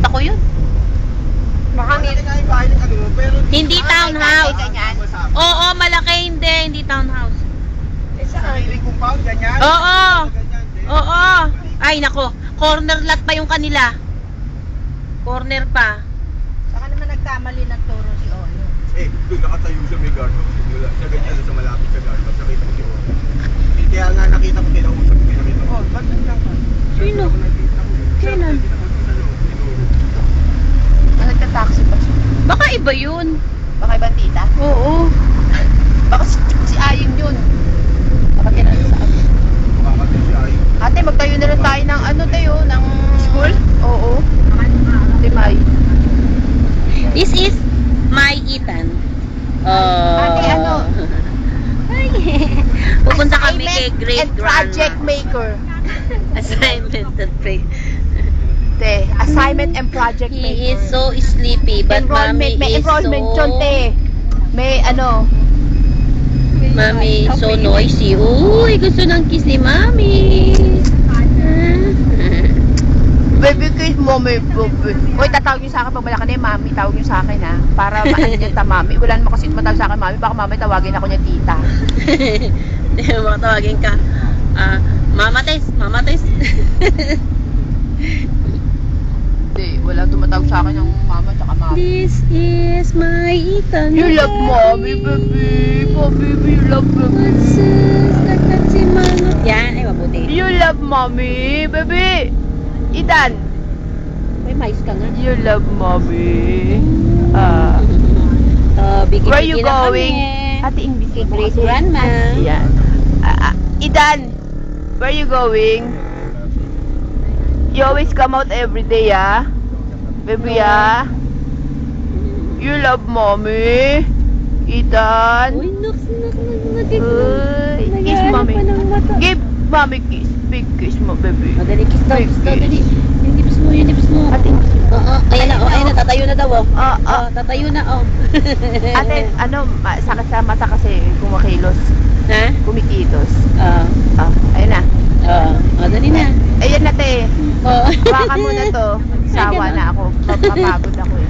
Nakita ko yun. Baka Hindi townhouse. ganyan. Oo, malaki. Hindi townhouse. Compound, ganyan. Oo. Oo. Ay, nako. Corner lot pa yung kanila. Corner pa. Baka naman nagkamali ng turo si Ono. Doon nakatayo siya may guard. Siya ganyan sa malapit sa guard. Nakita ko si Ono. Kaya nga nakita ko kinausap ko. Nakita ko. Ba't lang ka? Sino? Kailan? Nagka-taxi pa siya. Baka iba yun. Baka ibang tita? Oo. Baka si Aying yun. Baka tinanong sa akin. Makakatid siya ay. Ate, magtayo na lang tayo ng ano tayo, ng... School? Oo. Ate May. This is my Ethan. Ate, ano? Ay. Pupunta kami kay Assignment great and project maker. Assignment and project. Te, assignment and project maker. He is so sleepy, but mommy May is enrollment so... yun, te. May ano... Mommy is so noisy. Uy, gusto ng kiss ni mommy. Baby kiss mo, may baby. Uy, tatawag niyo sa akin pag malaki na yung mami. Tawag niyo sa akin, ha? Para maano niya ta, mami. Wala naman kasi matawag sa akin, mami. Baka mami tawagin ako niya, tita. Baka tawagin ka. Mama Tess, Mama Tess. Hindi, wala tumatawag sa akin yung mama tsaka mami. This is my Ethan. You love mommy, baby. Baby, you love baby. What's this? Nakat si Manot. Yan, ay mabuti. You love mommy, baby. Ethan, May mais ka nga. you love mommy. Bigyan Where you na going? kami. Ate English Kay mo great kasi. grandma. Yan. Ethan, where you going? You always come out every day, ah? Baby, ah? You love mommy? Ethan? Uy, naks. Uy, kiss mommy. Give mommy kiss. Big kiss mo, baby. Madali, kiss daw, Big kiss daw, kiss. dali. Yung lips mo, yung lips mo. Ate, Oo, ayan na, tatayo na daw, oh. Tatayo na, oh. ate, ano, sakit sa mata kasi kumakilos. Ha? Kumikilos. Oo. Ayun na. Dali na. Ayun na, te. Oo. Hawakan mo na to. Sawa na ako. Mapapagod ako eh.